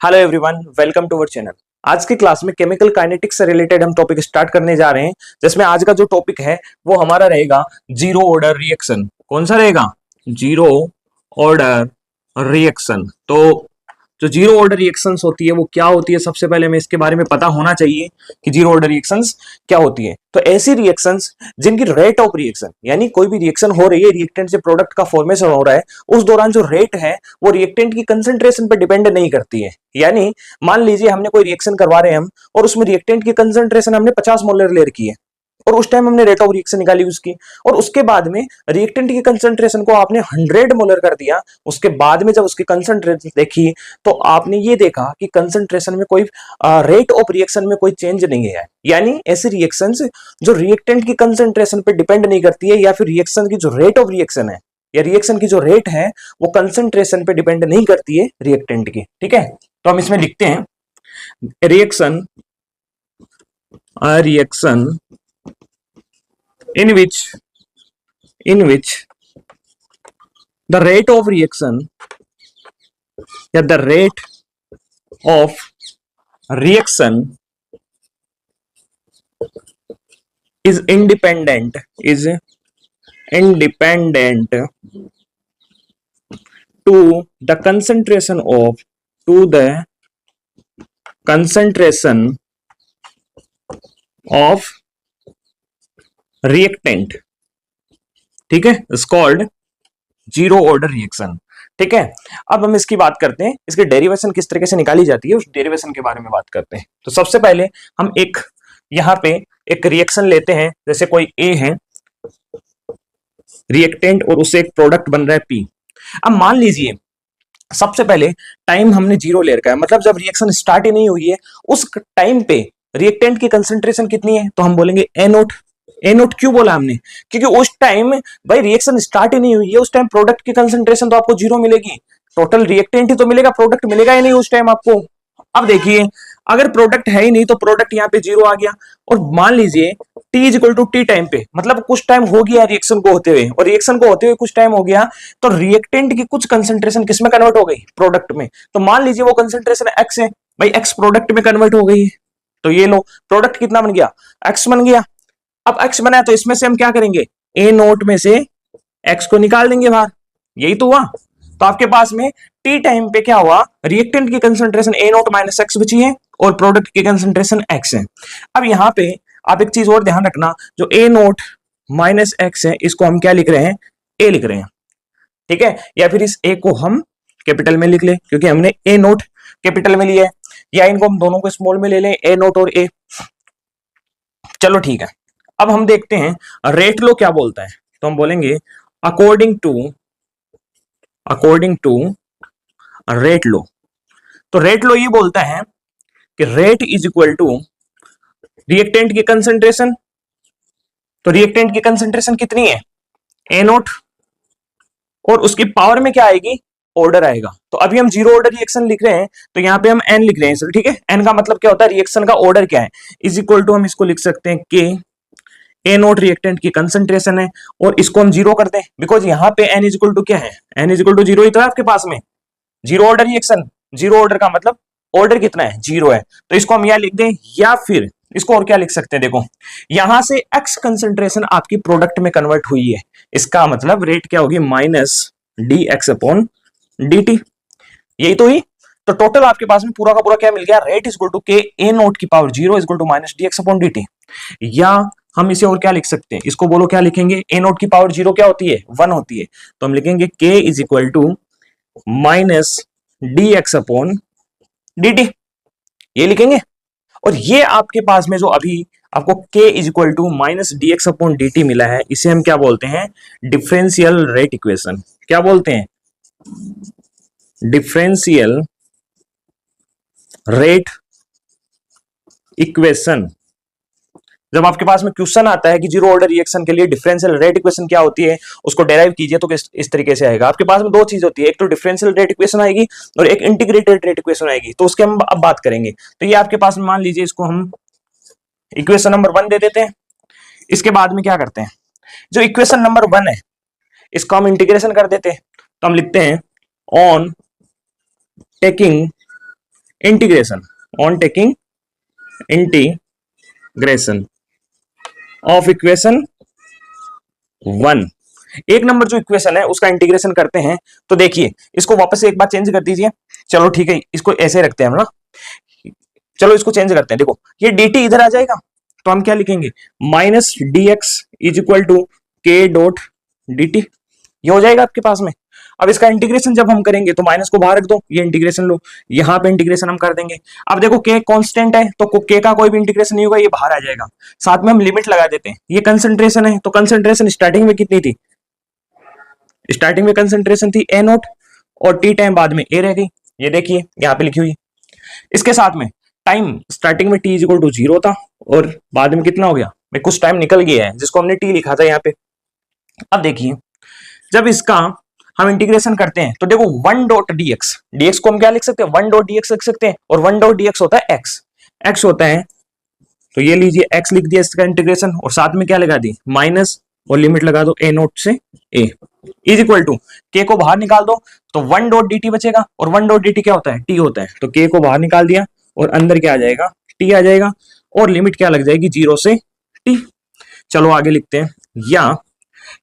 Hello everyone, welcome to our channel. आज की class में केमिकल काइनेटिक्स से रिलेटेड हम टॉपिक स्टार्ट करने जा रहे हैं, जिसमें आज का जो टॉपिक है वो हमारा रहेगा जीरो ऑर्डर रिएक्शन। कौन सा रहेगा? Zero order reaction. तो जो जीरो ऑर्डर रिएक्शंस होती है वो क्या होती है, सबसे पहले हमें इसके बारे में पता होना चाहिए कि जीरो ऑर्डर रिएक्शंस क्या होती है। तो ऐसी रिएक्शंस जिनकी रेट ऑफ रिएक्शन, यानी कोई भी रिएक्शन हो रही है, रिएक्टेंट से प्रोडक्ट का फॉर्मेशन हो रहा है, उस दौरान जो रेट है वो रिएक्टेंट की कंसंट्रेशन पर डिपेंड नहीं करती है। यानी मान लीजिए हमने कोई रिएक्शन करवा रहे हैं हम, और उसमें रिएक्टेंट की कंसंट्रेशन हमने 50 मोलर ले रखी है, और उस टाइम हमने रेट ऑफ रिएक्शन निकाली उसकी, और उसके बाद में रिएक्टेंट की कंसंट्रेशन को आपने 100 मोलर कर दिया। उसके बाद में जब उसकी कंसंट्रेशन देखी तो आपने ये देखा कि कंसंट्रेशन में कोई रेट ऑफ रिएक्शन में कोई चेंज नहीं है। यानी ऐसी रिएक्शंस जो रिएक्टेंट की कंसंट्रेशन पे डिपेंड नहीं करती है, या फिर रिएक्शन की जो रेट ऑफ रिएक्शन है या रिएक्शन की जो रेट है वो कंसंट्रेशन पे डिपेंड नहीं करती है रिएक्टेंट की। ठीक है, तो हम इसमें लिखते हैं reaction reaction in which the rate of reaction the rate of reaction is independent to the concentration of reactant. ठीक है, is called zero order reaction. ठीक है, अब हम इसकी बात करते हैं, इसकी डेरिवेशन किस तरीके से निकाली जाती है, उस डेरिवेशन के बारे में बात करते हैं। तो सबसे पहले हम एक यहां पे एक रिएक्शन लेते हैं, जैसे कोई ए है रिएक्टेंट और उससे एक प्रोडक्ट बन रहा है पी। अब मान लीजिए सबसे पहले टाइम हमने जीरो ले रखा है, मतलब जब रिएक्शन स्टार्ट ही नहीं हुई है उस टाइम पे रिएक्टेंट की कंसंट्रेशन कितनी है, तो हम बोलेंगे ए नोट। ए नोट क्यों बोला हमने? क्योंकि उस टाइम भाई रिएक्शन स्टार्ट ही नहीं हुई है, उस टाइम प्रोडक्ट की कंसंट्रेशन तो आपको जीरो मिलेगी, टोटल रिएक्टेंट ही तो मिलेगा, प्रोडक्ट मिलेगा ही नहीं उस टाइम आपको। अब देखिए अगर प्रोडक्ट है ही नहीं तो प्रोडक्ट यहाँ पे जीरो आ गया, और मान लीजिए t is equal to t time पे, मतलब कुछ टाइम हो गया रिएक्शन को होते हुए, और रिएक्शन को होते हुए कुछ टाइम हो गया, तो रिएक्टेंट की कुछ कंसंट्रेशन किस में कन्वर्ट हो गई? प्रोडक्ट में। तो मान लीजिए वो कंसंट्रेशन एक्स है, भाई एक्स प्रोडक्ट में कन्वर्ट हो गई है, तो ये लो प्रोडक्ट कितना बन गया? एक्स बन गया। अब x बना है तो इसमें से हम क्या करेंगे? ए नोट में से x को निकाल देंगे बाहर, यही तो हुआ। तो आपके पास में t टाइम पे क्या हुआ? रिएक्टेंट की कंसंट्रेशन ए नोट माइनस एक्स बची है और प्रोडक्ट की कंसंट्रेशन x है। अब यहां पे आप एक चीज और ध्यान रखना, जो ए नोट माइनस एक्स है इसको हम क्या लिख रहे हैं? a लिख रहे हैं। ठीक है, या फिर इस a को हम कैपिटल में लिख ले, क्योंकि हमने ए नोट कैपिटल में लिया है, या इनको हम दोनों को स्मॉल में ले लें, ए नोट और a। चलो ठीक है, अब हम देखते हैं रेट लो क्या बोलता है। तो हम बोलेंगे अकॉर्डिंग टू रेट लो। तो रेट लो ये बोलता है कि rate is equal to reactant की कंसंट्रेशन। तो रिएक्टेंट की कंसंट्रेशन कितनी है? ए नोट, और उसकी पावर में क्या आएगी? ऑर्डर आएगा। तो अभी हम जीरो ऑर्डर रिएक्शन लिख रहे हैं, तो यहां पे हम एन लिख रहे हैं। ठीक है, एन का मतलब क्या होता है? रिएक्शन का ऑर्डर क्या है, इज इक्वल टू हम इसको लिख सकते हैं के ए नोट रिएक्टेंट की कंसंट्रेशन है, और इसको हम जीरो कर दें, बिकॉज यहाँ पे एन इज इक्वल टू क्या है? N is equal to zero ही तो है आपके पास में। Zero order reaction, zero order का मतलब ऑर्डर कितना है? जीरो है। तो इसको हम यहाँ लिख दें, या फिर इसको और क्या लिख सकते हैं? देखो यहां से एक्स कंसंट्रेशन आपकी प्रोडक्ट में कन्वर्ट हुई है, इसका मतलब रेट क्या होगी? Minus d x upon d T, यही तो ही। तो टोटल आपके पास में पूरा का पूरा क्या मिल गया? Rate is equal to k a naught की power zero is equal to minus d x upon d t. या हम इसे और क्या लिख सकते हैं? इसको बोलो क्या लिखेंगे? ए नोट की पावर जीरो क्या होती है? 1 होती है। तो हम लिखेंगे k is equal to minus d x upon d t, ये लिखेंगे। और ये आपके पास में जो अभी आपको k is equal to minus d x upon d t मिला है, इसे हम क्या बोलते हैं? Differential rate equation. क्या बोलते हैं? Differential rate equation. जब आपके पास में क्वेश्चन आता है कि जीरो ऑर्डर रिएक्शन के लिए डिफरेंशियल रेट इक्वेशन क्या होती है, उसको डेराइव कीजिए, तो इस तरीके से आएगा। आपके पास में दो चीज होती है, एक तो डिफरेंशियल रेट इक्वेशन आएगी और एक इंटीग्रेटेड रेट इक्वेशन आएगी। तो उसके हम अब बात करेंगे। तो ये आपके पास में मान लीजिए इसको हम इक्वेशन नंबर 1 दे देते हैं। इसके बाद में क्या करते हैं? जो इक्वेशन नंबर 1 है इसको हम इंटीग्रेशन कर देते हैं। तो हम लिखते हैं on taking integration, on taking integration of equation 1, एक नंबर जो इक्वेशन है उसका इंटीग्रेशन करते हैं। तो देखिए इसको वापस से एक बार चेंज कर दीजिए। चलो ठीक है, इसको ऐसे रखते हैं हम ना। चलो इसको चेंज करते हैं। देखो ये dt इधर आ जाएगा, तो हम क्या लिखेंगे, minus d x is equal to k dot d t. ये हो जाएगा आपके पास में। अब इसका इंटीग्रेशन जब हम करेंगे तो माइनस को बाहर रख दो, ये इंटीग्रेशन लो, यहां पे इंटीग्रेशन हम कर देंगे। अब देखो के कांस्टेंट है तो के का कोई भी इंटीग्रेशन नहीं होगा, ये बाहर आ जाएगा। साथ में हम लिमिट लगा देते हैं। ये कंसंट्रेशन है तो कंसंट्रेशन स्टार्टिंग में कितनी थी, स्टार्टिंग में कंसंट्रेशन थी ए नोट, और टी टाइम बाद में ए रह गई। ये देखिए यहाँ पे लिखी हुई। इसके साथ में टाइम स्टार्टिंग में टी इज इक्वल टू 0 था और बाद में कितना हो गया, मैं कुछ टाइम निकल गया है जिसको हमने टी लिखा था यहाँ पे। अब देखिए जब इसका हम इंटीग्रेशन करते हैं तो देखो 1 डॉट dx, dx को हम क्या लिख सकते हैं, 1 डॉट dx लिख सकते हैं, और 1 डॉट dx होता है x, x होता है, तो ये लीजिए x लिख दिया इसका इंटीग्रेशन, और साथ में क्या लगा दी माइनस, और लिमिट लगा दो a नोट से a is equal to k को बाहर निकाल दो तो 1 डॉट dt बचेगा, और 1 डॉट dt क्या होता है, t होता है, तो k को बाहर निकाल दिया और अंदर क्या आ जाएगा, t आ जाएगा, और लिमिट क्या लग जाएगी 0 से t। चलो आगे लिखते हैं, या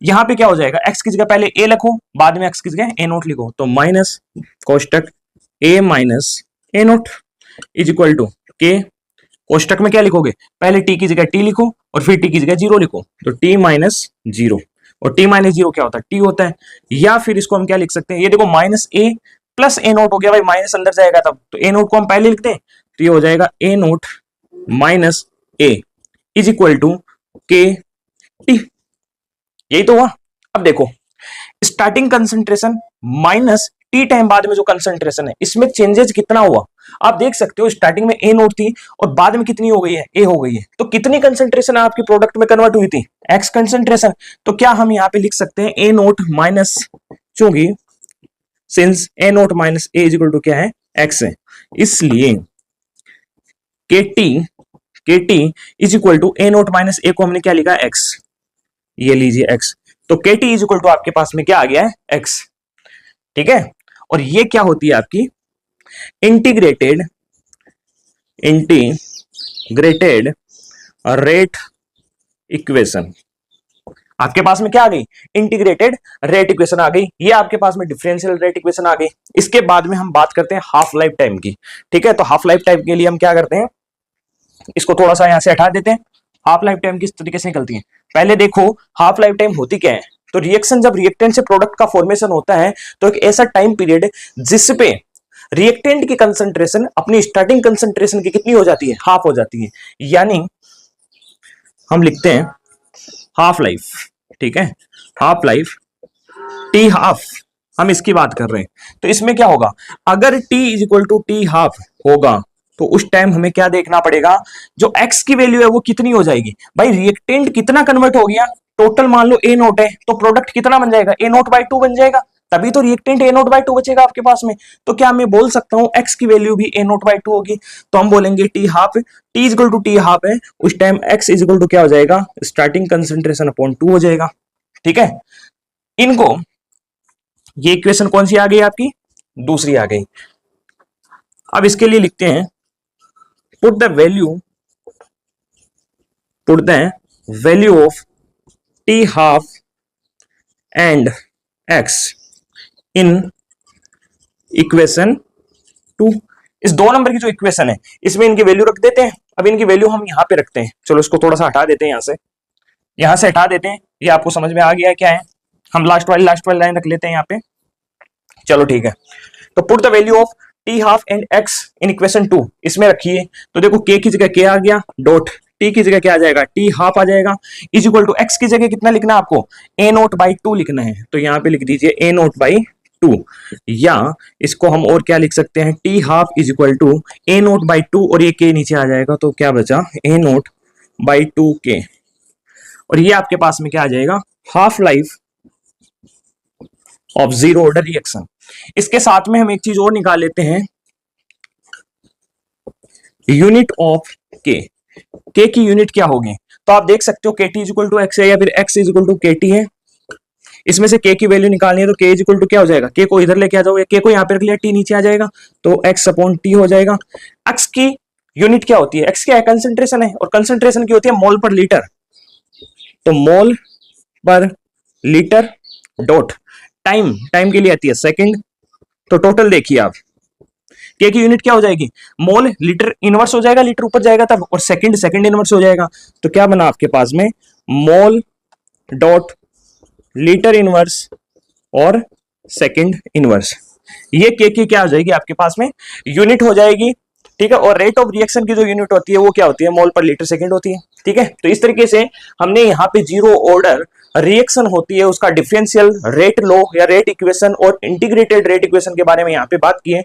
यहां पे क्या हो जाएगा, x की जगह पहले a लिखो, बाद में x की जगह a नोट लिखो, तो माइनस कोष्टक a minus a naught is equal to k, कोष्टक में क्या लिखोगे, पहले t की जगह t लिखो और फिर t की जगह 0 लिखो, तो t माइनस 0, और t माइनस 0 क्या होता है, t होता है। या फिर इसको हम क्या लिख सकते हैं, ये देखो minus a plus a note हो गया भाई, माइनस अंदर जाएगा तब, तो a नोट को हम पहले लिखते हैं, तो ये हो जाएगा a naught minus a is equal to k t। यही तो हुआ। अब देखो starting concentration minus t time बाद में जो कंसंट्रेशन है, इसमें चेंजेस कितना हुआ आप देख सकते हो। स्टार्टिंग में ए नोट थी और बाद में कितनी हो गई है, ए हो गई है, तो कितनी कंसंट्रेशन आपकी प्रोडक्ट में कन्वर्ट हुई थी, एक्स कंसंट्रेशन। तो क्या हम यहाँ पे लिख सकते हैं ए नोट माइनस, चूंकि since a naught minus a is equal to क्या है, एक्स है, इसलिए k t is equal to a naught minus a को हमने क्या लिखा, एक्स, ये लीजिए x, तो के टी इज इक्वल टू आपके पास में क्या आ गया है, x, ठीक है। और ये क्या होती है आपकी इंटीग्रेटेड रेट इक्वेशन। आपके पास में क्या आ गई, इंटीग्रेटेड रेट इक्वेशन आ गई। ये आपके पास में डिफरेंशियल रेट इक्वेशन आ गई। इसके बाद में हम बात करते हैं हाफ लाइफ टाइम की, ठीक है। तो हाफ लाइफ टाइम के लिए हम क्या करते हैं, इसको थोड़ा सा यहां से हटा देते हैं। हाफ लाइफ टाइम किस तरीके से निकलती है, पहले देखो हाफ लाइफ टाइम होती क्या है। तो रिएक्शन, जब रिएक्टेंट से प्रोडक्ट का फॉर्मेशन होता है तो एक ऐसा टाइम पीरियड जिसपे रिएक्टेंट की कंसंट्रेशन अपनी स्टार्टिंग कंसंट्रेशन की कितनी हो जाती है, हाफ हो जाती है, यानी हम लिखते हैं हाफ लाइफ, ठीक है, हाफ लाइफ टी हाफ, हम इसकी बात कर रहे हैं। तो इसमें क्या होगा, अगर t is equal to t half होगा तो उस टाइम हमें क्या देखना पड़ेगा, जो x की वैल्यू है वो कितनी हो जाएगी, भाई रिएक्टेंट कितना कन्वर्ट हो गया, टोटल मान लो a नोट है तो प्रोडक्ट कितना बन जाएगा, a नोट बाई 2 बन जाएगा, तभी तो रिएक्टेंट a नोट बाई 2 बचेगा आपके पास में। तो क्या मैं बोल सकता हूं x की वैल्यू भी a नोट बाई 2 होगी, तो हम बोलेंगे t half, t equal to t half है, उस time x is equal to क्या हो जाएगा, स्टार्टिंग कंसंट्रेशन अपॉन 2 हो जाएगा, ठीक है। इनको, ये इक्वेशन कौन सी आ गई आपकी, दूसरी आ गई। अब इसके लिए लिखते हैं put the value of t half and x in equation 2। इस 2 नंबर की जो इक्वेशन है इसमें इनकी वैल्यू रख देते हैं। अब इनकी वैल्यू हम यहां पे रखते हैं, चलो इसको थोड़ा सा हटा देते हैं, यहां से हटा देते हैं। ये आपको समझ में आ गया है क्या है, हम लास्ट वाली लाइन रख लेते हैं यहाँ पे, चलो ठीक है। तो put the value of T half and x in equation 2 इसमें रखिए, तो देखो k की जगह k आ गया, डॉट t की जगह क्या आ जाएगा, टी हाफ आ जाएगा, इज इक्वल टू x की जगह कितना लिखना है आपको, a नोट बाई 2 लिखना है, तो यहाँ पे लिख दीजिए a नोट बाई 2, या इसको हम और क्या लिख सकते हैं, t half is equal to a naught by 2, और ये k नीचे आ जाएगा, तो क्या बचा, a नोट बाई 2k, और ये आपके पास में क्या आ जाएगा, half life of zero order reaction. इसके साथ में हम एक चीज और निकाल लेते हैं, यूनिट ऑफ के, के की यूनिट क्या होगी, तो आप देख सकते हो के t is equal to x है या फिर x is equal to k t है। इसमें से के की वैल्यू निकालनी है तो के इज इक्वल टू क्या हो जाएगा, के को इधर लेके आ जाओगे, के को यहां पे रख लिया, टी नीचे आ जाएगा तो एक्स अपॉन टी हो जाएगा। एक्स की यूनिट क्या होती है, एक्स क्या है, कंसंट्रेशन है, और कंसंट्रेशन की होती है मोल पर लीटर, तो मोल पर लीटर डॉट टाइम, टाइम के लिए आती है सेकंड। तो टोटल देखिए आप, के की यूनिट क्या हो जाएगी, मोल लीटर इनवर्स हो जाएगा, लीटर ऊपर जाएगा तब, और सेकंड सेकंड इनवर्स हो जाएगा, तो क्या बना आपके पास में मोल डॉट लीटर इनवर्स और सेकंड इनवर्स। ये के की क्या हो जाएगी आपके पास में, यूनिट हो जाएगी, ठीक है। और रेट ऑफ रिएक्शन की जो यूनिट होती है वो क्या होती है, मोल पर लीटर सेकंड होती है, ठीक है। तो इस तरीके से हमने यहाँ पे जीरो ऑर्डर रिएक्शन होती है उसका डिफरेंशियल रेट लो या रेट इक्वेशन और इंटीग्रेटेड रेट इक्वेशन के बारे में यहाँ पे बात की है।